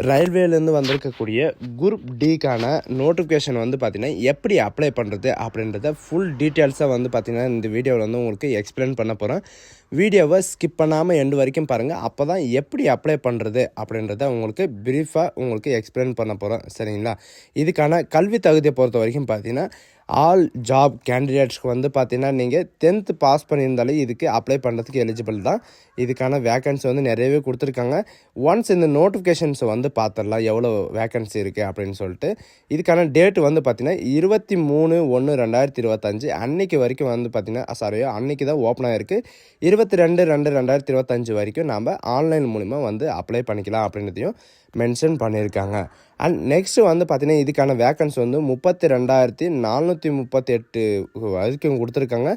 ரயில்வேலேருந்து வந்திருக்கக்கூடிய group டிக்கான notification வந்து பார்த்தீங்கன்னா எப்படி அப்ளை பண்ணுறது அப்படின்றத ஃபுல் டீட்டெயில்ஸாக வந்து பார்த்தீங்கன்னா இந்த வீடியோவில் வந்து உங்களுக்கு எக்ஸ்பிளைன் பண்ண போகிறேன். வீடியோவை ஸ்கிப் பண்ணாமல் எண்டு வரைக்கும் பாருங்கள். அப்போ தான் எப்படி அப்ளை பண்ணுறது அப்படின்றத உங்களுக்கு ப்ரீஃபாக உங்களுக்கு எக்ஸ்பிளைன் பண்ண போகிறோம். சரிங்களா? இதுக்கான கல்வி தகுதியை பொறுத்த வரைக்கும் பார்த்தீங்கன்னா ஆல் ஜாப் கேண்டிடேட்ஸ்க்கு வந்து பார்த்தீங்கன்னா நீங்கள் 10th பாஸ் பண்ணியிருந்தாலே இதுக்கு அப்ளை பண்ணுறதுக்கு எலிஜிபிள் தான். இதுக்கான வேக்கன்சி வந்து நிறையவே கொடுத்துருக்காங்க. ஒன்ஸ் இந்த நோட்டிஃபிகேஷன்ஸை வந்து பார்த்துடலாம் எவ்வளோ வேக்கன்சி இருக்குது அப்படின்னு சொல்லிட்டு. இதுக்கான டேட் வந்து பார்த்திங்கன்னா 23/1/2025 அன்றைக்கி வரைக்கும் வந்து பார்த்திங்கன்னா அன்றைக்கி தான் ஓப்பன் ஆகிருக்கு. 22/2/2025 வரைக்கும் நாம் ஆன்லைன் மூலிமா வந்து அப்ளை பண்ணிக்கலாம் அப்படின்றதையும் மென்ஷன் பண்ணியிருக்காங்க. அண்ட் நெக்ஸ்ட்டு வந்து பார்த்திங்கன்னா இதுக்கான வேக்கன்சி வந்து 32,438 வரைக்கும் கொடுத்துருக்காங்க.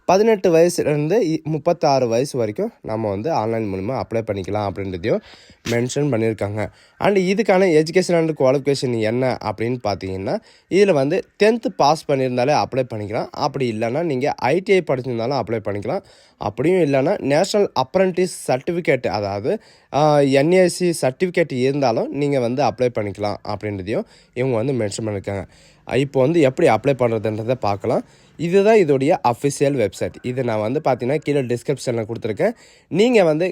18 வயசுலேருந்து 36 வயசு வரைக்கும் நம்ம வந்து ஆன்லைன் மூலிமா அப்ளை பண்ணிக்கலாம் அப்படின்றதையும் மென்ஷன் பண்ணியிருக்காங்க. அண்ட் இதுக்கான எஜுகேஷன் அண்ட் குவாலிஃபிகேஷன் என்ன அப்படின்னு பார்த்தீங்கன்னா இதில் வந்து 10th பாஸ் பண்ணியிருந்தாலே அப்ளை பண்ணிக்கலாம். அப்படி இல்லைன்னா நீங்கள் ஐடிஐ படிச்சிருந்தாலும் அப்ளை பண்ணிக்கலாம். அப்படியும் இல்லைன்னா நேஷ்னல் அப்ரண்டிஸ் சர்டிஃபிகேட், அதாவது என்ஏசி சர்டிஃபிகேட் இருந்தாலும் நீங்கள் வந்து அப்ளை பண்ணிக்கலாம் அப்படின்றதையும் இவங்க வந்து மென்ஷன் பண்ணியிருக்காங்க. இப்போ வந்து எப்படி அப்ளை பண்ணுறதுன்றதை பார்க்கலாம். இதுதான் இதோடைய அஃபிஷியல் வெப்சைட். இது நான் வந்து பார்த்தீங்கன்னா கீழே டிஸ்கிரிப்ஷனில் கொடுத்துருக்கேன். நீங்கள் வந்து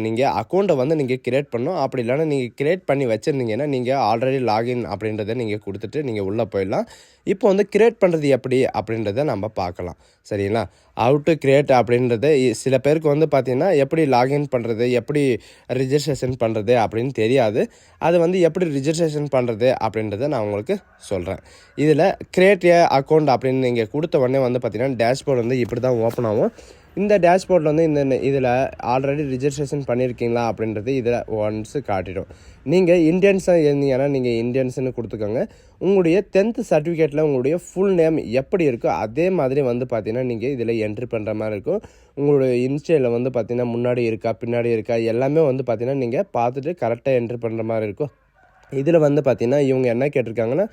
நீங்கள் அக்கௌண்ட்டை வந்து நீங்கள் கிரியேட் பண்ணணும். அப்படி இல்லைன்னா நீங்கள் கிரியேட் பண்ணி வச்சுருந்தீங்கன்னா நீங்கள் ஆல்ரெடி லாகின் அப்படின்றத நீங்கள் கொடுத்துட்டு நீங்கள் உள்ளே போயிடலாம். இப்போ வந்து கிரியேட் பண்ணுறது எப்படி அப்படின்றத நம்ம பார்க்கலாம். சரிங்களா? ஹவ் டு கிரியேட் அப்படின்றது சில பேருக்கு வந்து பார்த்திங்கன்னா எப்படி லாகின் பண்ணுறது, எப்படி ரிஜிஸ்ட்ரேஷன் பண்ணுறது அப்படின்னு தெரியாது. அது வந்து எப்படி ரிஜிஸ்ட்ரேஷன் பண்ணுறது அப்படின்றத நான் உங்களுக்கு சொல்கிறேன். இதில் கிரியேட் ஏ அக்கௌண்ட் அப்படின்னு நீங்கள் கொடுத்த உடனே வந்து பார்த்திங்கன்னா டேஷ்போர்டு வந்து இப்படி தான் ஓப்பன் ஆகும். இந்த டேஷ்போர்டில் வந்து இதில் ஆல்ரெடி ரிஜிஸ்ட்ரேஷன் பண்ணியிருக்கீங்களா அப்படின்றது இதில் ஒன்ஸு காட்டிடும். நீங்கள் இந்தியன்ஸாக இருந்தீங்கன்னா நீங்கள் இந்தியன்ஸ்னு கொடுத்துக்கோங்க. உங்களுடைய 10th சர்டிஃபிகேட்டில் உங்களுடைய ஃபுல் நேம் எப்படி இருக்கோ அதே மாதிரி வந்து பார்த்தீங்கன்னா நீங்கள் இதில் என்ட்ரி பண்ணுற மாதிரி இருக்கும். உங்களுடைய இன்ஸ்டைலில் வந்து பார்த்திங்கன்னா முன்னாடி இருக்கா பின்னாடி இருக்கா எல்லாமே வந்து பார்த்திங்கன்னா நீங்கள் பார்த்துட்டு கரெக்டாக என்ட்ரி பண்ணுற மாதிரி இருக்கும். இதில் வந்து பார்த்திங்கன்னா இவங்க என்ன கேட்டிருக்காங்கன்னா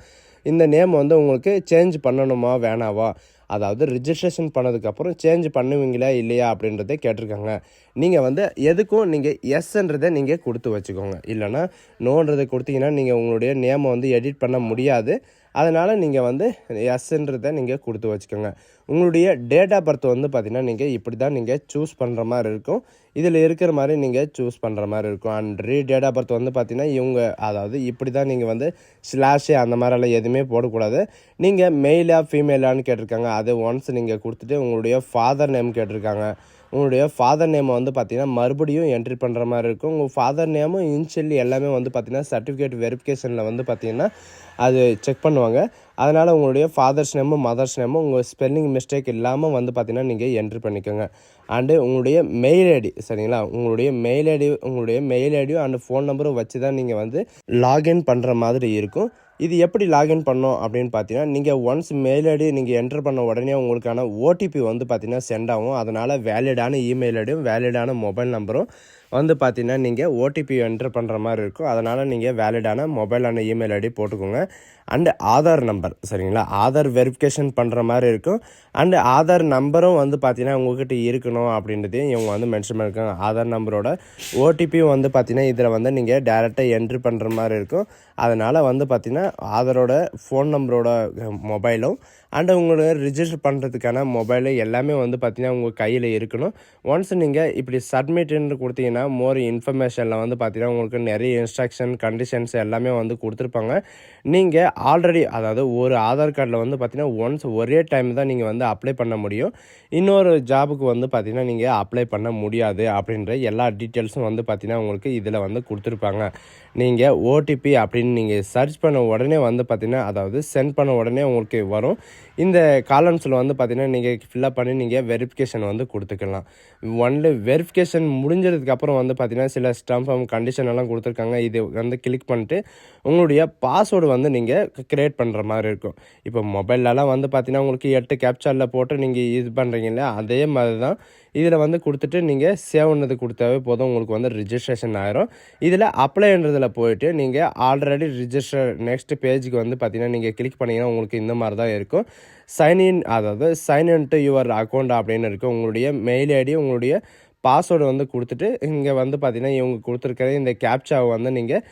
இந்த நேம் வந்து உங்களுக்கு சேஞ்ச் பண்ணணுமா வேணாவா, அதாவது ரிஜிஸ்ட்ரேஷன் பண்ணதுக்கப்புறம் சேஞ்ச் பண்ணுவீங்களா இல்லையா அப்படின்றத கேட்டிருக்காங்க. நீங்கள் வந்து எதுக்கும் நீங்கள் எஸ்ன்றதை நீங்கள் கொடுத்து வச்சுக்கோங்க. இல்லைனா நோன்றதை கொடுத்தீங்கன்னா நீங்கள் உங்களுடைய நேமை வந்து எடிட் பண்ண முடியாது. அதனால் நீங்கள் வந்து எஸ்ன்றதை நீங்கள் கொடுத்து வச்சுக்கோங்க. உங்களுடைய டேட் ஆஃப் பர்த் வந்து பார்த்திங்கன்னா நீங்கள் இப்படி தான் நீங்கள் சூஸ் பண்ணுற மாதிரி இருக்கும். இதில் இருக்கிற மாதிரி நீங்கள் சூஸ் பண்ணுற மாதிரி இருக்கும். அண்ட் டேட் ஆஃப் பர்த் வந்து பார்த்திங்கன்னா இவங்க அதாவது இப்படி தான் நீங்கள் வந்து ஸ்லாஷு அந்த மாதிரிலாம் எதுவுமே போடக்கூடாது. நீங்கள் மெயிலா ஃபீமேலான்னு கேட்டிருக்காங்க. அது ஒன்ஸ் நீங்கள் கொடுத்துட்டு உங்களுடைய ஃபாதர் நேம் கேட்டிருக்காங்க. உங்களுடைய ஃபாதர் நேமை வந்து பார்த்திங்கன்னா மறுபடியும் என்ட்ரி பண்ணுற மாதிரி இருக்கும். உங்கள் ஃபாதர் நேமும் இன்ஷியல் எல்லாமே வந்து பார்த்திங்கன்னா சர்டிஃபிகேட் வெரிஃபிகேஷனில் வந்து பார்த்திங்கன்னா அது செக் பண்ணுவாங்க. அதனால் உங்களுடைய ஃபாதர்ஸ் நேமும் மதர்ஸ் நேமும் உங்கள் ஸ்பெல்லிங் மிஸ்டேக் இல்லாமல் வந்து பார்த்திங்கன்னா நீங்கள் என்ட்ரி பண்ணிக்கோங்க. அண்டு உங்களுடைய மெயில் ஐடி, சரிங்களா? உங்களுடைய மெயில் ஐடியும் அண்டு ஃபோன் நம்பரும் வச்சு தான் நீங்கள் வந்து லாகின் பண்ணுற மாதிரி இருக்கும். இது எப்படி லாகின் பண்ணோம் அப்படின்னு பார்த்தீங்கன்னா நீங்கள் ஒன்ஸ் மெயில் ஐடி நீங்கள் என்டர் பண்ண உடனே உங்களுக்கான ஓடிபி வந்து பார்த்திங்கன்னா சென்ட் ஆகும். அதனால் வேலிடான இமெயில் ஐடியும் வேலிடான மொபைல் நம்பரும் வந்து பார்த்திங்கன்னா நீங்கள் ஓடிபி என்டர் பண்ணுற மாதிரி இருக்கும். அதனால் நீங்கள் வேலிடான மொபைல் அண்ட் இமெயில் ஐடி போட்டுக்கோங்க. அண்டு ஆதார் நம்பர், சரிங்களா? ஆதார் வெரிஃபிகேஷன் பண்ணுற மாதிரி இருக்கும். அண்டு ஆதார் நம்பரும் வந்து பார்த்திங்கன்னா உங்கள்கிட்ட இருக்கணும் அப்படின்றதையும் இவங்க வந்து மென்ஷன் பண்ணியிருக்காங்க. ஆதார் நம்பரோட ஓடிபியும் வந்து பார்த்திங்கன்னா இதில் வந்து நீங்கள் டேரெக்டாக என்ட்ரி பண்ணுற மாதிரி இருக்கும். அதனால் வந்து பார்த்திங்கன்னா ஆதாரோட ஃபோன் நம்பரோட மொபைலும் அண்டு உங்களோட ரிஜிஸ்டர் பண்ணுறதுக்கான மொபைலு எல்லாமே வந்து பார்த்திங்கன்னா உங்கள் கையில் இருக்கணும். ஒன்ஸ் நீங்கள் இப்படி சப்மிட்னு கொடுத்தீங்கன்னா மோர் இன்ஃபர்மேஷனில் வந்து பார்த்திங்கன்னா உங்களுக்கு நிறைய இன்ஸ்ட்ரக்ஷன் கண்டிஷன்ஸ் எல்லாமே வந்து கொடுத்துருப்பாங்க. நீங்கள் ஆல்ரெடி அதாவது ஒரு ஆதார் கார்டில் வந்து பார்த்திங்கன்னா ஒன்ஸ் ஒரே டைம் தான் நீங்கள் வந்து அப்ளை பண்ண முடியும். இன்னொரு ஜாபுக்கு வந்து பார்த்திங்கன்னா நீங்கள் அப்ளை பண்ண முடியாது அப்படின்ற எல்லா டீட்டெயில்ஸும் வந்து பார்த்திங்கன்னா உங்களுக்கு இதில் வந்து கொடுத்துருப்பாங்க. நீங்கள் ஓடிபி அப்படின்னு நீங்கள் சர்ச் பண்ண உடனே வந்து பார்த்திங்கன்னா அதாவது சென்ட் பண்ண உடனே உங்களுக்கு வரும். இந்த காலம்ஸில் வந்து பார்த்திங்கன்னா நீங்கள் ஃபில்அப் பண்ணி நீங்கள் வெரிஃபிகேஷன் வந்து கொடுத்துக்கலாம். ஒன்லி வெரிஃபிகேஷன் முடிஞ்சதுக்கப்புறம் வந்து பார்த்திங்கன்னா சில ஸ்டம்ப் கண்டிஷன் எல்லாம் கொடுத்துருக்காங்க. இது வந்து கிளிக் பண்ணிட்டு உங்களுடைய பாஸ்வேர்டு வந்து நீங்கள் க்ரியேட் பண்ணுற மாதிரி இருக்கும். இப்போ மொபைல்லலாம் வந்து பார்த்திங்கன்னா உங்களுக்கு 8 கேப்சாரில் போட்டு நீங்கள் இது பண்ணுறீங்களே அதே மாதிரி தான் இதில் வந்து கொடுத்துட்டு நீங்கள் சேவ்னது கொடுத்தாவே போதும், உங்களுக்கு வந்து ரிஜிஸ்ட்ரேஷன் ஆயிரும். இதில் அப்ளைன்றதில் போயிட்டு நீங்கள் ஆல்ரெடி ரிஜிஸ்டர் நெக்ஸ்ட் பேஜுக்கு வந்து பார்த்திங்கன்னா நீங்கள் கிளிக் பண்ணிங்கன்னா உங்களுக்கு இந்த மாதிரி தான் இருக்கும். சைன்இன் டு யுவர் அக்கௌண்ட் அப்படின்னு இருக்குது. உங்களுடைய மெயில் ஐடி உங்களுடைய பாஸ்வேர்டு வந்து கொடுத்துட்டு இங்கே வந்து பார்த்தீங்கன்னா இவங்க கொடுத்துருக்கிற இந்த கேப்சாவை வந்து நீங்கள்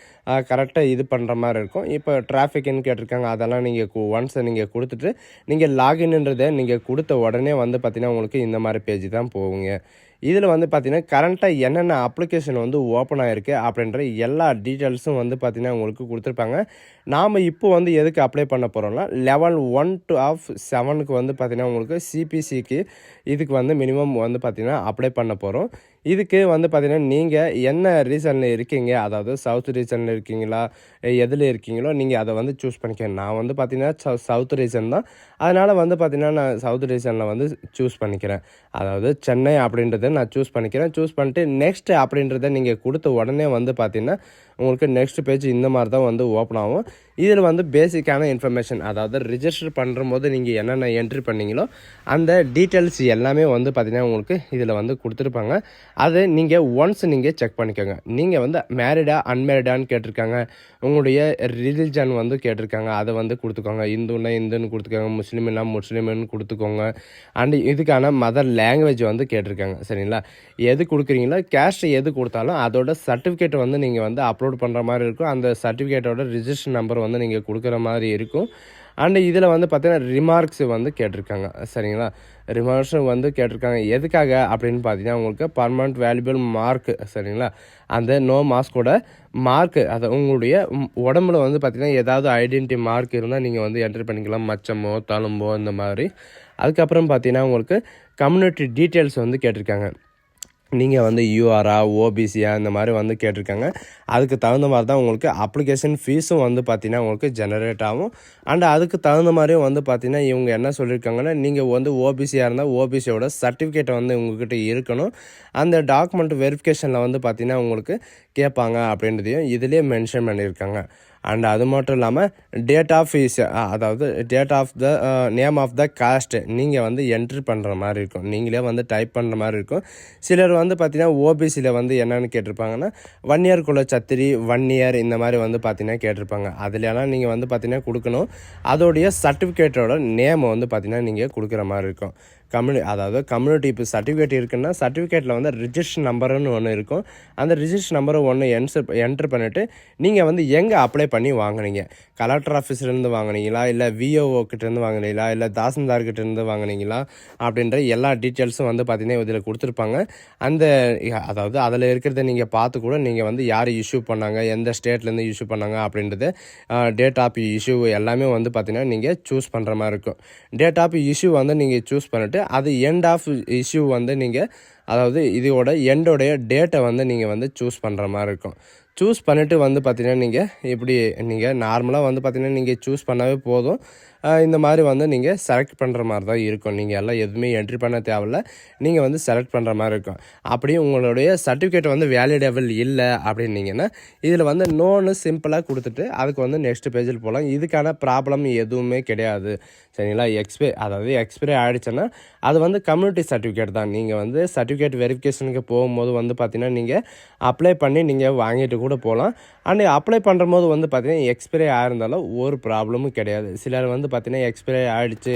கரெக்டாக இது பண்ணுற மாதிரி இருக்கும். இப்போ டிராஃபிக்னு கேட்டிருக்காங்க, அதெல்லாம் நீங்கள் ஒன்ஸ் நீங்கள் கொடுத்துட்டு நீங்கள் லாகின்ன்றதை நீங்கள் கொடுத்த உடனே வந்து பார்த்தீங்கன்னா உங்களுக்கு இந்த மாதிரி பேஜ் தான் போகுங்க. இதில் வந்து பார்த்தீங்கன்னா கரண்ட்டாக என்னென்ன அப்ளிகேஷன் வந்து ஓப்பன் ஆகிருக்கு அப்படின்ற எல்லா டீட்டெயில்ஸும் வந்து பார்த்தீங்கன்னா உங்களுக்கு கொடுத்துருப்பாங்க. நாம் இப்போ வந்து எதுக்கு அப்ளை பண்ண போகிறோம்னா லெவல் 1 to 7க்கு வந்து பார்த்தீங்கன்னா உங்களுக்கு சிபிசிக்கு இதுக்கு வந்து மினிமம் வந்து பார்த்தீங்கன்னா அப்ளை பண்ண போகிறோம். இதுக்கு வந்து பார்த்தீங்கன்னா நீங்கள் என்ன ரீசனில் இருக்கீங்க, அதாவது சவுத் ரீஜனில் இருக்கீங்களா எதில் இருக்கீங்களோ நீங்கள் அதை வந்து சூஸ் பண்ணிக்கணும். நான் வந்து பார்த்தீங்கன்னா சவுத் ரீஜன் தான், அதனால் வந்து பார்த்தீங்கன்னா நான் சவுத் ரீஜனில் வந்து சூஸ் பண்ணிக்கிறேன். அதாவது சென்னை அப்படின்றத நான் சூஸ் பண்ணிக்கிறேன். சூஸ் பண்ணிட்டு நெக்ஸ்ட் அப்படின்றத நீங்கள் கொடுத்த உடனே வந்து பார்த்தீங்கன்னா உங்களுக்கு நெக்ஸ்ட் பேஜ் இந்த மாதிரி தான் வந்து ஓப்பன் ஆகும். இதில் வந்து பேசிக்கான இன்ஃபர்மேஷன், அதாவது ரிஜிஸ்டர் பண்ணும்போது நீங்கள் என்னென்ன என்ட்ரி பண்ணீங்களோ அந்த டீட்டெயில்ஸ் எல்லாமே வந்து பார்த்தீங்கன்னா உங்களுக்கு இதில் வந்து கொடுத்துருப்பாங்க. அது நீங்கள் ஒன்ஸ் நீங்கள் செக் பண்ணிக்கோங்க. நீங்கள் வந்து மேரிடா அன்மேரிடான்னு கேட்டிருக்காங்க, உங்களுடைய ரிலிஜன் வந்து கேட்டிருக்காங்க, அதை வந்து கொடுத்துக்கோங்க. இந்துன்னா இந்துன்னு கொடுத்துக்கோங்க, முஸ்லீம்னா முஸ்லீம்னு கொடுத்துக்கோங்க. அண்ட் இதுக்கான மதர் லாங்குவேஜ் வந்து கேட்டிருக்காங்க. சரிங்களா, எது கொடுக்குறீங்களோ கேஸ்ட் எது கொடுத்தாலும் அதோட சர்டிஃபிகேட் வந்து நீங்கள் வந்து அப்லோட் பண்ணுற மாதிரி இருக்கும். அந்த சர்டிஃபிகேட்டோட ரிஜிஸ்டர் நம்பர் வந்து நீங்கள் கொடுக்குற மாதிரி இருக்கும். அண்டு இதில் வந்து பார்த்தீங்கன்னா ரிமார்க்ஸ் வந்து கேட்டிருக்காங்க. சரிங்களா, ரிமார்க்ஸ் வந்து கேட்டிருக்காங்க எதுக்காக அப்படின்னு பார்த்தீங்கன்னா உங்களுக்கு பர்மனண்ட் வேல்யூபிள் மார்க். சரிங்களா, அந்த நோ மாஸ்கோட மார்க்கு, அதை உங்களுடைய உடம்புல வந்து பார்த்தீங்கன்னா ஏதாவது ஐடென்டிட்டி மார்க் இருந்தால் நீங்கள் வந்து என்ட்ரி பண்ணிக்கலாம், மச்சமோ தழும்போ இந்த மாதிரி. அதுக்கப்புறம் பார்த்தீங்கன்னா உங்களுக்கு கம்யூனிட்டி டீட்டெயில்ஸ் வந்து கேட்டிருக்காங்க. நீங்கள் வந்து யூஆரா ஓபிசியா இந்த மாதிரி வந்து கேட்டிருக்காங்க. அதுக்கு தகுந்த மாதிரி தான் உங்களுக்கு அப்ளிகேஷன் ஃபீஸும் வந்து பார்த்திங்கன்னா உங்களுக்கு ஜெனரேட் ஆகும். அண்ட் அதுக்கு தகுந்த மாதிரியும் வந்து பார்த்திங்கன்னா இவங்க என்ன சொல்லியிருக்காங்கன்னா நீங்கள் வந்து ஓபிசியாக இருந்தால் ஓபிசியோட சர்டிஃபிகேட்டை வந்து உங்கள்கிட்ட இருக்கணும். அந்த டாக்குமெண்ட் வெரிஃபிகேஷனில் வந்து பார்த்திங்கன்னா உங்களுக்கு கேட்பாங்க அப்படின்றதையும் இதிலே மென்ஷன் பண்ணியிருக்காங்க. அண்ட் அது மட்டும் இல்லாமல் டேட் ஆஃப் ஃபீஸ், அதாவது date of the name of the cost நீங்கள் வந்து என்ட்ரி பண்ணுற மாதிரி இருக்கும். நீங்களே வந்து டைப் பண்ணுற மாதிரி இருக்கும். சிலர் வந்து பார்த்திங்கன்னா ஓபிசியில் வந்து என்னென்னு கேட்டிருப்பாங்கன்னா 1 இயர்க்குள்ள சத்திரி 1 இயர் இந்த மாதிரி வந்து பார்த்திங்கன்னா கேட்டிருப்பாங்க. அதுலலாம் நீங்கள் வந்து பார்த்திங்கன்னா கொடுக்கணும். அதோடைய சர்டிஃபிகேட்டோட நேமை வந்து பார்த்திங்கன்னா நீங்கள் கொடுக்குற மாதிரி இருக்கும். அதாவது கம்யூனிட்டி இப்போ சர்டிஃபிகேட் இருக்குன்னா சர்டிஃபிகேட்டில் வந்து ரிஜிஸ்டர் நம்பருன்னு ஒன்று இருக்கும். அந்த ரிஜிஸ்டர் நம்பரை ஒன்று என்ட்ரு பண்ணிவிட்டு நீங்கள் வந்து எங்கே அப்ளை பண்ணி வாங்கினீங்க, கலெக்டர் ஆஃபீஸ்லேருந்து வாங்கினீங்களா, இல்லை விஓஓ கிட்டேருந்து வாங்கினீங்களா, இல்லை தாசில்தார்கிட்டேருந்து வாங்கினீங்களா அப்படின்ற எல்லா டீட்டெயில்ஸும் வந்து பார்த்திங்கன்னா இதில் கொடுத்துருப்பாங்க. அதாவது அதில் இருக்கிறத நீங்கள் பார்த்து கூட நீங்கள் வந்து யார் இஷ்யூ பண்ணாங்க, எந்த ஸ்டேட்லேருந்து இஷ்யூ பண்ணாங்க அப்படின்றது, டேட் ஆஃப் இஷ்யூ எல்லாமே வந்து பார்த்திங்கன்னா நீங்கள் சூஸ் பண்ணுற மாதிரி இருக்கும். டேட் ஆஃப் இஷ்யூ வந்து நீங்கள் சூஸ் பண்ணிவிட்டு அது எண்ட் ஆஃப் இஷ்யூ வந்து நீங்கள், அதாவது இதோட எண்டோடைய டேட்டை வந்து நீங்கள் வந்து சூஸ் பண்ணுற மாதிரி இருக்கும். சூஸ் பண்ணிவிட்டு வந்து பார்த்திங்கன்னா நீங்கள் இப்படி நீங்கள் நார்மலாக வந்து பார்த்திங்கன்னா நீங்கள் சூஸ் பண்ணவே போதும். இந்த மாதிரி வந்து நீங்கள் செலக்ட் பண்ணுற மாதிரி தான் இருக்கும். நீங்கள் எல்லாம் எதுவுமே என்ட்ரி பண்ண தேவையில்ல, நீங்கள் வந்து செலக்ட் பண்ணுற மாதிரி இருக்கும். அப்படியும் உங்களுடைய சர்டிஃபிகேட் வந்து வேலிடபிள் இல்லை அப்படின்னீங்கன்னா இதில் வந்து நோன்னு சிம்பிளாக கொடுத்துட்டு அதுக்கு வந்து நெக்ஸ்ட் பேஜில் போகலாம். இதுக்கான ப்ராப்ளம் எதுவுமே கிடையாது. சரிங்களா, அதாவது எக்ஸ்பைரி ஆகிடுச்சுன்னா அது வந்து கம்யூனிட்டி சர்டிஃபிகேட் தான். நீங்கள் வந்து சர்டிஃபிகேட் வெரிஃபிகேஷனுக்கு போகும்போது வந்து பார்த்திங்கன்னா நீங்கள் அப்ளை பண்ணி நீங்கள் வாங்கிட்டு கூட போகலாம். அண்ட் அப்ளை பண்ணும்போது வந்து பார்த்திங்கன்னா எக்ஸ்பைரி ஆகிருந்தாலும் ஒரு ப்ராப்ளமும் கிடையாது. சிலர் வந்து பார்த்திங்கன்னா எக்ஸ்பைரி ஆகிடுச்சு,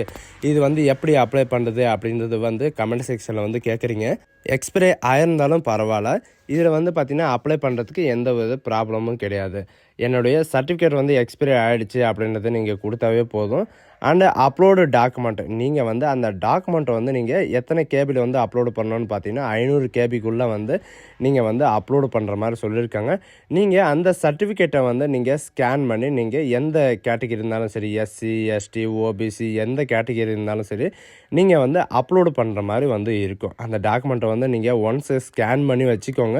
இது வந்து எப்படி அப்ளை பண்ணுறது அப்படின்றது வந்து கமெண்ட் செக்ஷனில் வந்து கேட்குறீங்க. எக்ஸ்பைரி ஆயிருந்தாலும் பரவாயில்ல, இதில் வந்து பார்த்திங்கன்னா அப்ளை பண்ணுறதுக்கு எந்த வித ப்ராப்ளமும் கிடையாது. என்னுடைய சர்டிஃபிகேட் வந்து எக்ஸ்பைரி ஆகிடுச்சு அப்படின்றத நீங்கள் கொடுத்தாவே போதும். அண்டு அப்லோடு டாக்குமெண்ட், நீங்கள் வந்து அந்த டாக்குமெண்ட்டை வந்து நீங்கள் எத்தனை கேபியில் வந்து அப்லோடு பண்ணணும்னு பார்த்தீங்கன்னா 500 கேபிக்குள்ளே வந்து நீங்கள் வந்து அப்லோடு பண்ணுற மாதிரி சொல்லியிருக்காங்க. நீங்கள் அந்த சர்டிஃபிகேட்டை வந்து நீங்கள் ஸ்கேன் பண்ணி நீங்கள் எந்த கேட்டகிரி இருந்தாலும் சரி, எஸ்சி எஸ்டி ஓபிசி எந்த கேட்டகிரி இருந்தாலும் சரி நீங்கள் வந்து அப்லோடு பண்ணுற மாதிரி வந்து இருக்கும். அந்த டாக்குமெண்ட்டை வந்து நீங்கள் ஒன்ஸ் ஸ்கேன் பண்ணி வச்சுக்கோங்க.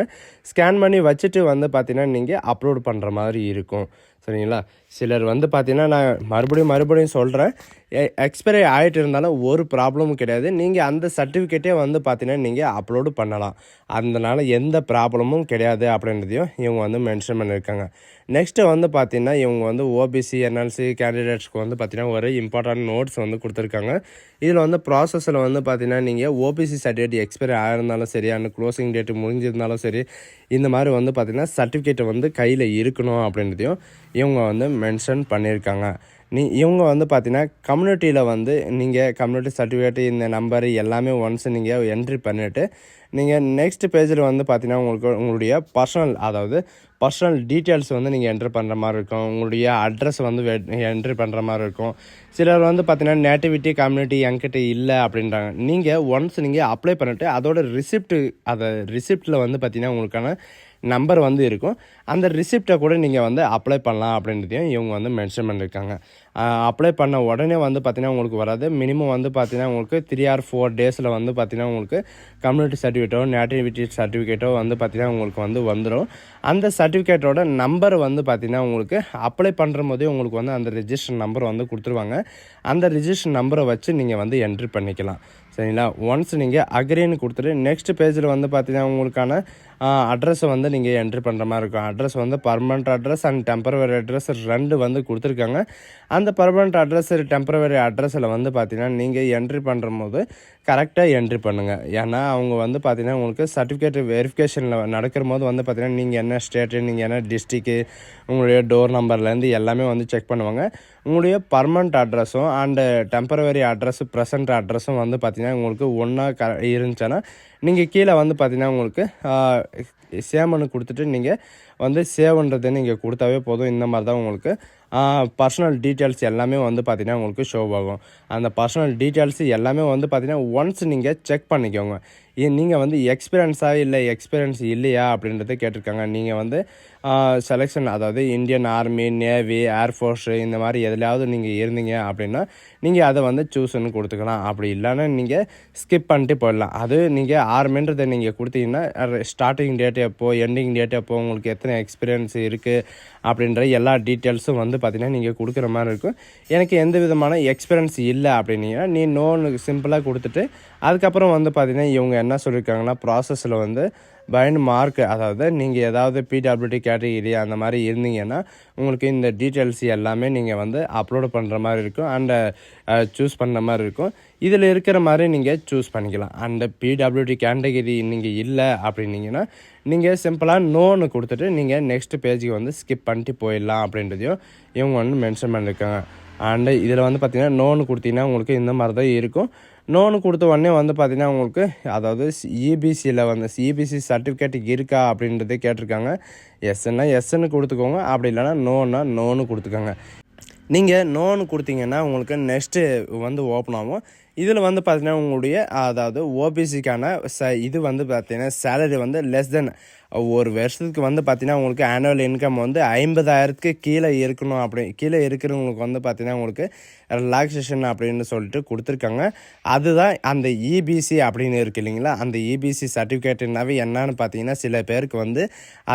ஸ்கேன் பண்ணி வச்சுட்டு வந்து பார்த்தீங்கன்னா நீங்கள் அப்லோடு பண்ணுற மாதிரி இருக்கும். சரிங்களா, சிலர் வந்து பார்த்தீங்கன்னா நான் மறுபடியும் சொல்கிறேன், எக்ஸ்பைரி ஆகிட்டு இருந்தாலும் ஒரு ப்ராப்ளமும் கிடையாது. நீங்கள் அந்த சர்டிஃபிகேட்டே வந்து பார்த்தீங்கன்னா நீங்கள் அப்லோடு பண்ணலாம். அதனால் எந்த ப்ராப்ளமும் கிடையாது அப்படின்றதையும் இவங்க வந்து மென்ஷன் பண்ணியிருக்காங்க. நெக்ஸ்ட்டு வந்து பார்த்திங்கன்னா இவங்க வந்து ஓபிசி என்எல்சி கேண்டிடேட்ஸ்க்கு வந்து பார்த்திங்கன்னா ஒரு இம்பார்ட்டன்ட் நோட்ஸ் வந்து கொடுத்துருக்காங்க. இதில் வந்து ப்ராசஸில் வந்து பார்த்திங்கன்னா நீங்கள் ஓபிசி சர்டிஃபிகேட் எக்ஸ்பைரி ஆகிருந்தாலும் சரி, அந்த க்ளோசிங் டேட்டு முடிஞ்சிருந்தாலும் சரி, இந்த மாதிரி வந்து பார்த்திங்கன்னா சர்டிஃபிகேட்டை வந்து கையில் இருக்கணும் அப்படின்றதையும் இவங்க வந்து மென்ஷன் பண்ணியிருக்காங்க. இவங்க வந்து பார்த்திங்கன்னா கம்யூனிட்டியில் வந்து நீங்கள் கம்யூனிட்டி சர்டிஃபிகேட்டு இந்த நம்பரு எல்லாமே ஒன்ஸ் நீங்கள் என்ட்ரி பண்ணிவிட்டு நீங்கள் நெக்ஸ்ட் பேஜில் வந்து பார்த்தீங்கன்னா உங்களுடைய பர்சனல் டீட்டெயில்ஸ் வந்து நீங்கள் என்ட்ரு பண்ணுற மாதிரி இருக்கும். உங்களுடைய அட்ரஸ் வந்து என்ட்ரு பண்ணுற மாதிரி இருக்கும். சிலர் வந்து பார்த்தீங்கன்னா நேட்டிவிட்டி கம்யூனிட்டி என்கிட்ட இல்லை அப்படின்றாங்க. நீங்கள் ஒன்ஸ் நீங்கள் அப்ளை பண்ணிவிட்டு அதோட ரிசிப்ட்டில் வந்து பார்த்தீங்கன்னா உங்களுக்கான நம்பர் வந்து இருக்கும். அந்த ரிசிப்டை கூட நீங்கள் வந்து அப்ளை பண்ணலாம் அப்படின்றதையும் இவங்க வந்து மென்ஷன் பண்ணியிருக்காங்க. அப்ளை பண்ண உடனே வந்து பார்த்தீங்கன்னா உங்களுக்கு வராது. மினிமம் வந்து பார்த்தீங்கன்னா உங்களுக்கு 3 or 4 டேஸில் வந்து பார்த்தீங்கன்னா உங்களுக்கு கம்யூனிட்டி சர்டிஃபிகேட்டோ நேட்டிவிட்டி சர்டிஃபிகேட்டோ வந்து பார்த்தீங்கன்னா உங்களுக்கு வந்து வந்துடும். அந்த சர்டிஃபிகேட்டோட நம்பர் வந்து பார்த்தீங்கன்னா உங்களுக்கு அப்ளை பண்ணுற போதே உங்களுக்கு வந்து அந்த ரிஜிஸ்ட்ரேஷன் நம்பர் வந்து கொடுத்துருவாங்க. அந்த ரிஜிஸ்ட்ரேஷன் நம்பரை வச்சு நீங்கள் வந்து என்ட்ரி பண்ணிக்கலாம். சரிங்களா? ஒன்ஸ் நீங்கள் அக்ரின்னு கொடுத்துட்டு நெக்ஸ்ட் பேஜில் வந்து பார்த்தீங்கன்னா உங்களுக்கான அட்ரஸை வந்து நீங்கள் என்ட்ரி பண்ணுற மாதிரி இருக்கும். அட்ரஸ் வந்து permanent address and temporary address 2 வந்து கொடுத்துருக்காங்க. அந்த பர்மனண்ட் அட்ரஸ் டெம்பரவரி அட்ரஸில் வந்து பார்த்தீங்கன்னா நீங்கள் என்ட்ரி பண்ணுற போது கரெக்டாக என்ட்ரி பண்ணுங்கள். ஏன்னா அவங்க வந்து பார்த்தீங்கன்னா உங்களுக்கு சர்டிஃபிகேட் வெரிஃபிகேஷனில் நடக்கிற போது வந்து பார்த்தீங்கன்னா நீங்கள் என்ன ஸ்டேட்டு, நீங்கள் என்ன டிஸ்ட்ரிக்கு, உங்களுடைய டோர் நம்பர்லேருந்து எல்லாமே வந்து செக் பண்ணுவாங்க. உங்களுடைய பர்மனண்ட் அட்ரஸும் அண்டு டெம்பரவரி அட்ரஸு ப்ரெசன்ட் அட்ரஸும் வந்து பார்த்தீங்கன்னா உங்களுக்கு ஒன்றா இருந்துச்சுன்னா நீங்கள் கீழே வந்து பார்த்தீங்கன்னா உங்களுக்கு சேவ் கொடுத்துட்டு நீங்கள் வந்து சேவ்ன்றதை நீங்கள் கொடுத்தாவே போதும். இந்த மாதிரி தான் உங்களுக்கு பர்சனல் டீட்டெயில்ஸ் எல்லாமே வந்து பார்த்தீங்கன்னா உங்களுக்கு ஷோ ஆகும். அந்த பர்சனல் டீட்டெயில்ஸ் எல்லாமே வந்து பார்த்தீங்கன்னா ஒன்ஸ் நீங்கள் செக் பண்ணிக்கோங்க. நீங்கள் வந்து எக்ஸ்பீரியன்ஸ் இல்லையா அப்படின்றத கேட்டிருக்காங்க. நீங்கள் வந்து செலெக்ஷன், அதாவது இந்தியன் ஆர்மி, நேவி, ஏர்ஃபோர்ஸு இந்த மாதிரி எதுலையாவது நீங்கள் இருந்தீங்க அப்படின்னா நீங்கள் அதை வந்து சூஸ்ன்னு கொடுத்துக்கலாம். அப்படி இல்லைன்னா நீங்கள் ஸ்கிப் பண்ணிட்டு போயிடலாம். அது நீங்கள் ஆர்மின்றதை நீங்கள் கொடுத்தீங்கன்னா ஸ்டார்டிங் டேட் எப்போ, எண்டிங் டேட் எப்போ, உங்களுக்கு எத்தனை எக்ஸ்பீரியன்ஸ் இருக்குது அப்படின்ற எல்லா டீட்டெயில்ஸும் வந்து பார்த்தீங்கன்னா நீங்கள் கொடுக்குற மாதிரி இருக்கும். எனக்கு எந்த விதமான எக்ஸ்பீரியன்ஸ் இல்லை அப்படின்னீங்கன்னா நீ நோன்னு சிம்பிளாக கொடுத்துட்டு அதுக்கப்புறம் வந்து பார்த்தீங்கன்னா இவங்க என்ன சொல்லியிருக்காங்கன்னா ப்ராசஸில் வந்து பைண்ட் மார்க், அதாவது நீங்கள் ஏதாவது பிடபிள்யூடி கேட்டகிரி அந்த மாதிரி இருந்தீங்கன்னா உங்களுக்கு இந்த டீட்டெயில்ஸ் எல்லாமே நீங்கள் வந்து அப்லோடு பண்ணுற மாதிரி இருக்கும் அண்டு சூஸ் பண்ணுற மாதிரி இருக்கும். இதில் இருக்கிற மாதிரி நீங்கள் சூஸ் பண்ணிக்கலாம். அந்த பிடபிள்யூடி கேட்டகிரி நீங்கள் இல்லை அப்படின்னீங்கன்னா நீங்கள் சிம்பிளாக நோன்னு கொடுத்துட்டு நீங்கள் நெக்ஸ்ட் பேஜுக்கு வந்து ஸ்கிப் பண்ணிட்டு போயிடலாம் அப்படின்றதையும் இவங்க வந்து மென்ஷன் பண்ணியிருக்காங்க. அண்டு இதில் வந்து பார்த்திங்கன்னா நோன்னு கொடுத்தீங்கன்னா உங்களுக்கு இந்த மாதிரி தான் இருக்கும். நோன்னு கொடுத்த உடனே வந்து பார்த்திங்கன்னா உங்களுக்கு அதாவது இபிசியில் வந்து இபிசி சர்டிஃபிகேட் இருக்கா அப்படின்றதே கேட்டிருக்காங்க. எஸ்ன்னா எஸ்ன்னு கொடுத்துக்கோங்க, அப்படி இல்லைனா நோன்னு கொடுத்துக்கோங்க. நீங்கள் நோன்னு கொடுத்தீங்கன்னா உங்களுக்கு நெக்ஸ்ட்டு வந்து ஓப்பன் ஆகும். இதில் வந்து பார்த்தீங்கன்னா உங்களுடைய அதாவது ஓபிசிக்கான இது வந்து பார்த்தீங்கன்னா சேலரி வந்து லெஸ் தென் ஒரு வருஷத்துக்கு வந்து பார்த்தீங்கன்னா உங்களுக்கு ஆனுவல் இன்கம் வந்து 50,000க்கு கீழே இருக்கிறவங்களுக்கு வந்து பார்த்தீங்கன்னா உங்களுக்கு ரிலாக்ஸேஷன் அப்படின்னு சொல்லிட்டு கொடுத்துருக்காங்க. அதுதான் அந்த இபிசி அப்படின்னு இருக்குது இல்லைங்களா? அந்த இபிசி சர்டிஃபிகேட்டுனாவே என்னன்னு பார்த்தீங்கன்னா சில பேருக்கு வந்து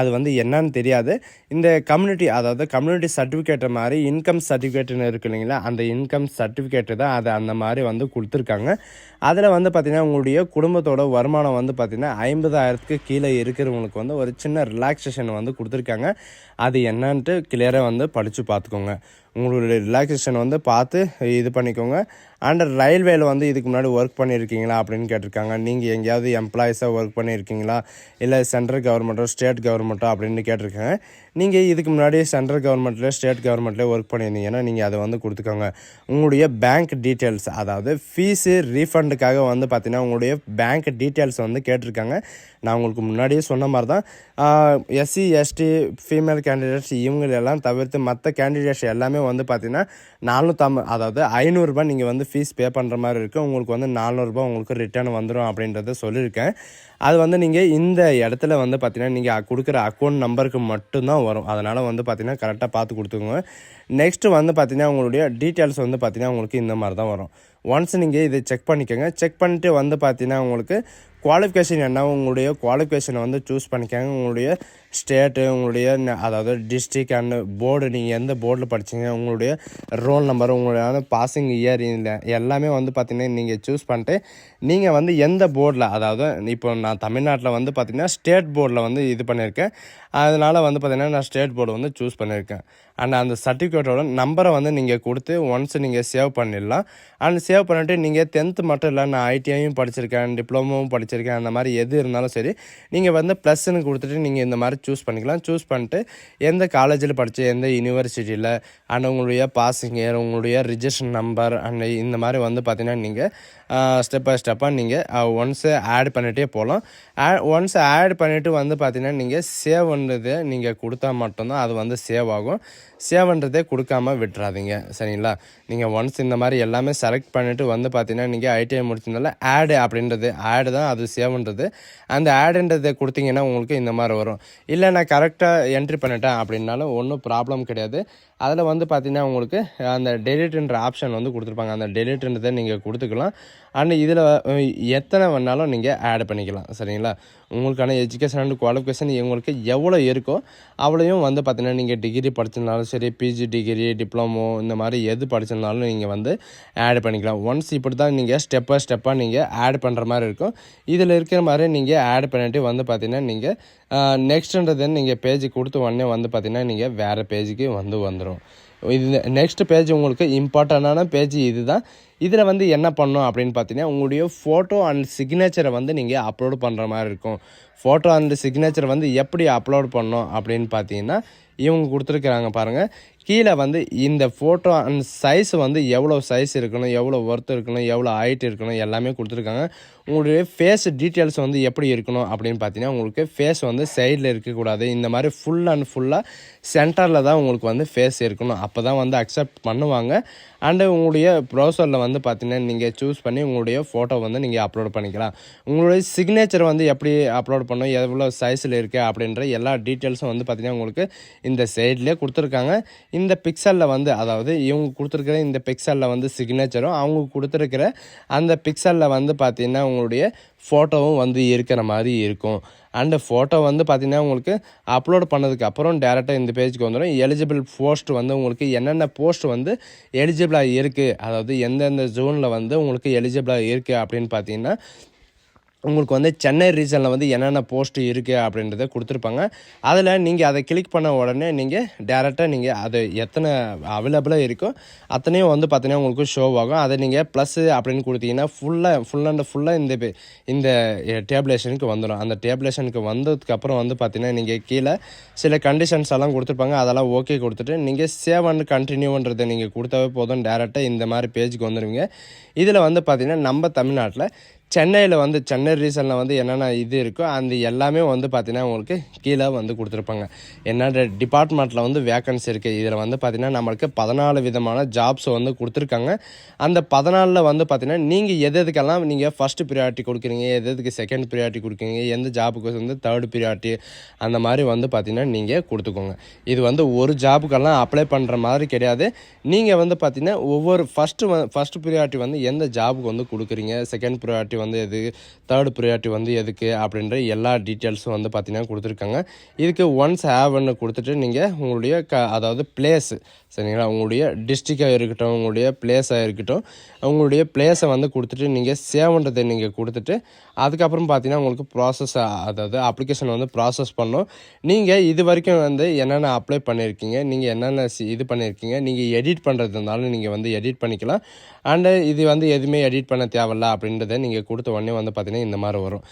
அது வந்து என்னன்னு தெரியாது. இந்த கம்யூனிட்டி சர்டிஃபிகேட்டை மாதிரி இன்கம் சர்டிஃபிகேட்டுன்னு இருக்குது இல்லைங்களா? அந்த இன்கம் சர்டிஃபிகேட்டு தான் அது அந்த மாதிரி வந்து கொடுத்துருக்காங்க. அதில் வந்து பார்த்திங்கன்னா உங்களுடைய குடும்பத்தோட வருமானம் வந்து பார்த்திங்கன்னா 50,000க்கு கீழே இருக்கிறவங்களுக்கு வந்து ஒரு சின்ன ரிலாக்ஸேஷன் வந்து கொடுத்துருக்காங்க. அது என்னன்ட்டு கிளியராக வந்து படித்து பார்த்துக்கோங்க. உங்களுடைய ரிலாக்ஸேஷன் வந்து பார்த்து இது பண்ணிக்கோங்க. அண்ட் ரயில்வேல வந்து இதுக்கு முன்னாடி ஒர்க் பண்ணியிருக்கீங்களா அப்படின்னு கேட்டிருக்காங்க. நீங்கள் எங்கேயாவது எம்ப்ளாயிஸாக ஒர்க் பண்ணியிருக்கீங்களா, இல்லை சென்ட்ரல் கவர்மெண்ட்டோ ஸ்டேட் கவர்மெண்ட்டோ அப்படின்னு கேட்டிருக்காங்க. நீங்கள் இதுக்கு முன்னாடி சென்ட்ரல் கவர்மெண்ட்டில் ஸ்டேட் கவர்மெண்ட்டில் ஒர்க் பண்ணியிருந்தீங்கன்னா நீங்கள் அதை வந்து கொடுத்துக்கோங்க. உங்களுடைய பேங்க் டீட்டெயில்ஸ், அதாவது ஃபீஸு ரீஃபண்டுக்காக வந்து பார்த்திங்கன்னா உங்களுடைய பேங்க் டீட்டெயில்ஸ் வந்து கேட்டிருக்காங்க. நான் உங்களுக்கு முன்னாடியே சொன்ன மாதிரி தான் எஸ்சி எஸ்டி ஃபீமேல் கேண்டிடேட்ஸ் இவங்களெல்லாம் தவிர்த்து மற்ற கேண்டிடேட்ஸ் எல்லாமே வந்து பார்த்திங்கன்னா 450, அதாவது 500 ரூபாய் நீங்கள் வந்து ஃபீஸ் பே பண்ணுற மாதிரி இருக்குது. உங்களுக்கு வந்து 400 ரூபாய் உங்களுக்கு ரிட்டர்ன் வந்துடும் அப்படின்றத சொல்லியிருக்கேன். அது வந்து நீங்கள் இந்த இடத்துல வந்து பார்த்திங்கன்னா நீங்கள் கொடுக்குற அக்கௌண்ட் நம்பருக்கு மட்டும்தான் வரும். அதனால் வந்து பார்த்திங்கன்னா கரெக்டாக பார்த்து கொடுத்துக்கோங்க. நெக்ஸ்ட்டு வந்து பார்த்திங்கன்னா உங்களுடைய டீட்டெயில்ஸ் வந்து பார்த்திங்கன்னா உங்களுக்கு இந்த மாதிரி தான் வரும். ஒன்ஸ் நீங்கள் இதை செக் பண்ணிக்கோங்க. செக் பண்ணிட்டு வந்து பார்த்திங்கன்னா உங்களுக்கு குவாலிஃபிகேஷன் என்ன, உங்களுடைய குவாலிஃபிகேஷனை வந்து சூஸ் பண்ணிக்கோங்க. உங்களுடைய ஸ்டேட்டு, உங்களுடைய அதாவது டிஸ்ட்ரிக் அண்ட் போர்டு, நீங்கள் எந்த போர்டில் படிச்சிங்க, உங்களுடைய ரோல் நம்பர், உங்களுடைய பாசிங் இயர் எல்லாமே வந்து பார்த்திங்கன்னா நீங்கள் சூஸ் பண்ணிட்டு நீங்கள் வந்து எந்த போர்டில், அதாவது இப்போ நான் தமிழ்நாட்டில் வந்து பார்த்திங்கன்னா ஸ்டேட் போர்டில் வந்து இது பண்ணியிருக்கேன். அதனால் வந்து பார்த்திங்கன்னா நான் ஸ்டேட் போர்டு வந்து சூஸ் பண்ணியிருக்கேன். அண்ட் அந்த சர்டிஃபிகேட்டோட நம்பரை வந்து நீங்கள் கொடுத்து ஒன்ஸ் நீங்கள் சேவ் பண்ணிடலாம். அண்ட் சேவ் பண்ணிவிட்டு நீங்கள் 10th மட்டும் இல்லை, நான் ஐடிஐயும் படிச்சிருக்கேன், டிப்ளமோவும் படிச்சிருக்கேன், அந்த மாதிரி எது இருந்தாலும் சரி நீங்கள் வந்து ப்ளஸ்ன்னு கொடுத்துட்டு நீங்கள் இந்த மாதிரி சூஸ் பண்ணிக்கலாம். சூஸ் பண்ணிட்டு எந்த காலேஜில் படித்து எந்த யூனிவர்சிட்டியில் அண்ட் உங்களுடைய பாசிங் இயர், உங்களுடைய ரிஜிஸ்ட்ரேஷன் நம்பர் அண்ட் இந்த மாதிரி வந்து பார்த்திங்கன்னா நீங்கள் ஸ்டெப் பை ஸ்டெப் ஸ்டெப்பாக நீங்கள் ஒன்ஸு ஆட் பண்ணிகிட்டே போகலாம். ஒன்ஸ் ஆட் பண்ணிவிட்டு வந்து பார்த்தீங்கன்னா நீங்கள் சேவ்ன்றதை நீங்கள் கொடுத்தா மட்டும்தான் அது வந்து சேவ் ஆகும். சேவ்ன்றதே கொடுக்காம விட்டுறாதீங்க சரிங்களா. நீங்கள் ஒன்ஸ் இந்த மாதிரி எல்லாமே செலக்ட் பண்ணிவிட்டு வந்து பார்த்தீங்கன்னா நீங்கள் ஐடிஐ முடிச்சதுனால ஆடு அப்படின்றது ஆடு தான் அது சேவ்ன்றது. அந்த ஆடுன்றதை கொடுத்தீங்கன்னா உங்களுக்கு இந்த மாதிரி வரும். இல்லை நான் கரெக்டாக என்ட்ரி பண்ணிட்டேன் அப்படின்னாலும் ஒன்றும் ப்ராப்ளம் கிடையாது. அதில் வந்து பார்த்தீங்கன்னா உங்களுக்கு அந்த டெலிட்ன்ற ஆப்ஷன் வந்து கொடுத்துருப்பாங்க. அந்த டெலிட்ன்றதை நீங்கள் கொடுத்துக்கலாம். அண்ட் இதில் எத்தனை வேணாலும் நீங்கள் ஆட் பண்ணிக்கலாம் சரிங்களா. உங்களுக்கான எஜுகேஷன் அண்ட் குவாலிஃபிகேஷன் உங்களுக்கு எவ்வளோ இருக்கோ அவ்வளோயும் வந்து பார்த்தீங்கன்னா நீங்கள் டிகிரி படிச்சிருந்தாலும் சரி, பிஜி டிகிரி, டிப்ளமோ இந்த மாதிரி எது படிச்சிருந்தாலும் நீங்கள் வந்து ஆட் பண்ணிக்கலாம். ஒன்ஸ் இப்படி தான் நீங்கள் ஸ்டெப்பாக நீங்கள் ஆட் பண்ணுற மாதிரி இருக்கும். இதில் இருக்கிற மாதிரி நீங்கள் ஆட் பண்ணிவிட்டு வந்து பார்த்தீங்கன்னா நீங்கள் நெக்ஸ்ட்ன்றதை நீங்கள் பேஜ் கொடுத்த உடனே வந்து பார்த்தீங்கன்னா நீங்கள் வேறு பேஜுக்கு வந்துடும். இது நெக்ஸ்ட் பேஜ் உங்களுக்கு இம்பார்ட்டண்டான பேஜ் இது தான். இதில் வந்து என்ன பண்ணணும் அப்படின்னு பார்த்தீங்கன்னா உங்களுடைய ஃபோட்டோ அண்ட் சிக்னேச்சரை வந்து நீங்கள் அப்லோட் பண்ணுற மாதிரி இருக்கும். ஃபோட்டோ அண்ட் சிக்னேச்சரை வந்து எப்படி அப்லோட் பண்ணணும் அப்படின்னு பார்த்தீங்கன்னா இவங்க கொடுத்துருக்குறாங்க பாருங்கள். கீழே வந்து இந்த ஃபோட்டோ அண்ட் சைஸ் வந்து எவ்வளோ சைஸ் இருக்கணும், எவ்வளோ ஒர்த் இருக்கணும், எவ்வளோ ஹைட் இருக்கணும் எல்லாமே கொடுத்துருக்காங்க. உங்களுடைய ஃபேஸ் டீட்டெயில்ஸ் வந்து எப்படி இருக்கணும் அப்படின்னு பார்த்தீங்கன்னா உங்களுக்கு ஃபேஸ் வந்து சைடில் இருக்கக்கூடாது. இந்த மாதிரி ஃபுல்லாக சென்டரில் தான் உங்களுக்கு வந்து ஃபேஸ் இருக்கணும். அப்போ தான் வந்து அக்செப்ட் பண்ணுவாங்க. அண்டு உங்களுடைய ப்ரௌசரில் வந்து பார்த்தீங்கன்னா நீங்கள் சூஸ் பண்ணி உங்களுடைய ஃபோட்டோ வந்து நீங்கள் அப்லோட் பண்ணிக்கலாம். உங்களுடைய சிக்னேச்சர் வந்து எப்படி அப்லோட் பண்ணணும், எவ்வளோ சைஸில் இருக்குது அப்படின்ற எல்லா டீட்டெயில்ஸும் வந்து பார்த்தீங்கன்னா உங்களுக்கு இந்த சைட்லேயே கொடுத்துருக்காங்க. இந்த பிக்சலில் வந்து அதாவது இவங்க கொடுத்துருக்கிற இந்த பிக்சலில் வந்து சிக்னேச்சரும் அவங்க கொடுத்துருக்கிற அந்த பிக்சலில் வந்து பார்த்தீங்கன்னா உங்களுடைய ஃபோட்டோவும் வந்து இருக்கிற மாதிரி இருக்கும். அண்டு ஃபோட்டோ வந்து பார்த்தீங்கன்னா உங்களுக்கு அப்லோட் பண்ணதுக்கு அப்புறம் டேரெக்டாக இந்த பேஜுக்கு வந்துடும். எலிஜிபிள் போஸ்ட் வந்து உங்களுக்கு என்னென்ன போஸ்ட் வந்து எலிஜிபிளாக இருக்குது, அதாவது எந்தெந்த ஜோனில் வந்து உங்களுக்கு எலிஜிபிளாக இருக்குது அப்படின்னு பார்த்தீங்கன்னா உங்களுக்கு வந்து சென்னை ரீஜனில் வந்து என்னென்ன போஸ்ட் இருக்குது அப்படின்றத கொடுத்துருப்பாங்க. அதில் நீங்கள் அதை கிளிக் பண்ண உடனே நீங்கள் டேரெக்டாக நீங்கள் அது எத்தனை அவைலபிளாக இருக்கோ அத்தனையும் வந்து பார்த்தீங்கன்னா உங்களுக்கு ஷோ ஆகும். அதை நீங்கள் ப்ளஸ்ஸு அப்படின்னு கொடுத்தீங்கன்னா ஃபுல்லாக இந்த டேபிளேஷனுக்கு வந்துடும். அந்த டேபிளேஷனுக்கு வந்ததுக்கப்புறம் வந்து பார்த்தீங்கன்னா நீங்கள் கீழே சில கண்டிஷன்ஸ் எல்லாம் கொடுத்துருப்பாங்க. அதெல்லாம் ஓகே கொடுத்துட்டு நீங்கள் சேவ் அண்ட் கண்டினியூன்றதை நீங்கள் கொடுத்தாவே போதும். டேரெக்டாக இந்த மாதிரி பேஜுக்கு வந்துடுவீங்க. இதில் வந்து பார்த்தீங்கன்னா நம்ம தமிழ்நாட்டில் சென்னையில் வந்து சென்னை ரீசனில் வந்து என்னென்ன இது இருக்கோ அந்த எல்லாமே வந்து பார்த்திங்கன்னா உங்களுக்கு கீழே வந்து கொடுத்துருப்பாங்க. என்னென்ன டிபார்ட்மெண்ட்டில் வந்து வேக்கன்சி இருக்குது. இதில் வந்து பார்த்திங்கன்னா நம்மளுக்கு 14 விதமான ஜாப்ஸ் வந்து கொடுத்துருக்காங்க. அந்த 14 வந்து பார்த்திங்கன்னா நீங்கள் எதுக்கெல்லாம் நீங்கள் ஃபஸ்ட்டு ப்ரியாரிட்டி கொடுக்குறீங்க, எதுக்கு செகண்ட் ப்ரியாரிட்டி கொடுக்குறீங்க, எந்த ஜாபுக்கு வந்து தேர்ட் ப்ரியாரிட்டி அந்த மாதிரி வந்து பார்த்திங்கன்னா நீங்கள் கொடுத்துக்கோங்க. இது வந்து ஒரு ஜாபுக்கெல்லாம் அப்ளை பண்ணுற மாதிரி கிடையாது. நீங்கள் வந்து பார்த்திங்கன்னா ஒவ்வொரு ஃபஸ்ட்டு ப்ரியாரிட்டி வந்து எந்த ஜாபுக்கு வந்து கொடுக்குறீங்க, செகண்ட் ப்ரியாரிட்டி வந்து எது, தேர்ட் ப்ரியாரிட்டி வந்து எதுக்கு அப்படின்ற எல்லா டீட்டெயில்ஸும் வந்து பார்த்தீங்கன்னா கொடுத்துருக்காங்க. இதுக்கு ஒன்ஸ் ஹேவ்னு கொடுத்துட்டு நீங்கள் உங்களுடைய அதாவது பிளேஸு சரிங்களா, உங்களுடைய டிஸ்ட்ரிக்டாக இருக்கட்டும், உங்களுடைய பிளேஸாக இருக்கட்டும், உங்களுடைய பிளேஸை வந்து கொடுத்துட்டு நீங்கள் சேவ்ன்றதை நீங்கள் கொடுத்துட்டு அதுக்கப்புறம் பார்த்தீங்கன்னா உங்களுக்கு ப்ராசஸ் அதாவது அப்ளிகேஷன் வந்து ப்ராசஸ் பண்ணணும். நீங்கள் இது வரைக்கும் வந்து என்னென்ன அப்ளை பண்ணியிருக்கீங்க, நீங்கள் என்னென்ன இது பண்ணியிருக்கீங்க, நீங்கள் எடிட் பண்ணுறது இருந்தாலும் நீங்கள் வந்து எடிட் பண்ணிக்கலாம். அண்டு இது வந்து எதுவுமே எடிட் பண்ண தேவையில்ல அப்படின்றத நீங்கள் கொடுத்த உடனே வந்து பார்த்தீங்கன்னா இந்த மாதிரி வரும்.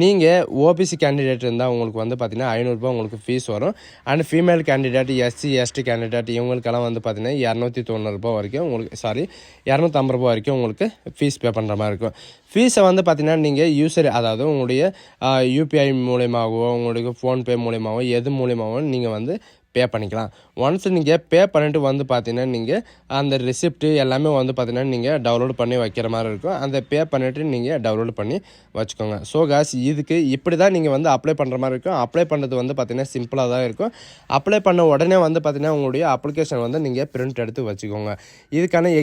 நீங்கள் ஓபிசி கேண்டிடேட் இருந்தால் உங்களுக்கு வந்து பார்த்தீங்கன்னா 500 ரூபாய் உங்களுக்கு ஃபீஸ் வரும். And female candidate, SC ST candidate இவங்களுக்கெல்லாம் வந்து பார்த்தீங்கன்னா 290 ரூபாய் வரைக்கும் உங்களுக்கு 250 ரூபாய் வரைக்கும் உங்களுக்கு ஃபீஸ் பே பண்ணுற மாதிரி இருக்கும். ஃபீஸை வந்து பார்த்தீங்கன்னா நீங்கள் யூசர் அதாவது உங்களுடைய யூபிஐ மூலியமாகவோ உங்களுடைய ஃபோன்பே மூலியமாகவோ எது மூலியமாகவும் நீங்கள் வந்து பே பண்ணிக்கலாம். ஒன்ஸ் நீங்கள் பே பண்ணிட்டு வந்து பார்த்தீங்கன்னா நீங்கள் அந்த ரெசிப்ட்டு எல்லாமே வந்து பார்த்தீங்கன்னா நீங்கள் டவுன்லோட் பண்ணி வைக்கிற மாதிரி இருக்கும். அந்த பே பண்ணிவிட்டு நீங்கள் டவுன்லோட் பண்ணி வச்சுக்கோங்க. ஸோ காஸ் இதுக்கு இப்படி தான் நீங்கள் வந்து அப்ளை பண்ணுற மாதிரி இருக்கும். அப்ளை பண்ணுறது வந்து பார்த்தீங்கன்னா சிம்பிளாக தான் இருக்கும். அப்ளை பண்ண உடனே வந்து பார்த்தீங்கன்னா உங்களுடைய அப்ளிகேஷன் வந்து நீங்கள் பிரிண்ட் எடுத்து வச்சுக்கோங்க. இதுக்கான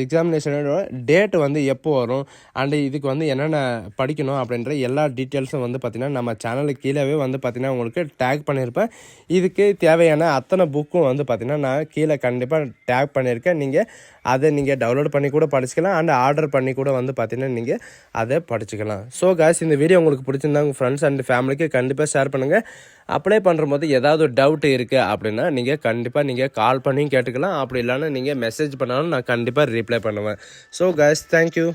எக்ஸாமினேஷனோட டேட் வந்து எப்போ வரும் அண்டு இதுக்கு வந்து என்னென்ன படிக்கணும் அப்படின்ற எல்லா டீட்டெயில்ஸும் வந்து பார்த்தீங்கன்னா நம்ம சேனலுக்கு கீழே வந்து பார்த்தீங்கன்னா உங்களுக்கு டேக் பண்ணியிருப்பேன். இதுக்கு தேவையான அத்தனை புக்கும் வந்து பார்த்தீங்கன்னா நான் கீழே கண்டிப்பாக டேக் பண்ணியிருக்கேன். நீங்கள் அதை நீங்கள் டவுன்லோட் பண்ணி கூட படிச்சுக்கலாம் அண்ட் ஆர்டர் பண்ணி கூட வந்து பார்த்தீங்கன்னா நீங்கள் அதை படிச்சுக்கலாம். ஸோ காய்ஸ் இந்த வீடியோ உங்களுக்கு பிடிச்சிருந்தா உங்கள் ஃப்ரெண்ட்ஸ் அண்ட் ஃபேமிலிக்கு கண்டிப்பாக ஷேர் பண்ணுங்கள். அப்ளை பண்ணும்போது ஏதாவது டவுட் இருக்குது அப்படின்னா நீங்கள் கண்டிப்பாக நீங்கள் கால் பண்ணியும் கேட்டுக்கலாம். அப்படி இல்லைன்னா நீங்கள் மெசேஜ் பண்ணாலும் நான் கண்டிப்பாக ரீப்ளை பண்ணுவேன். So guys thank you.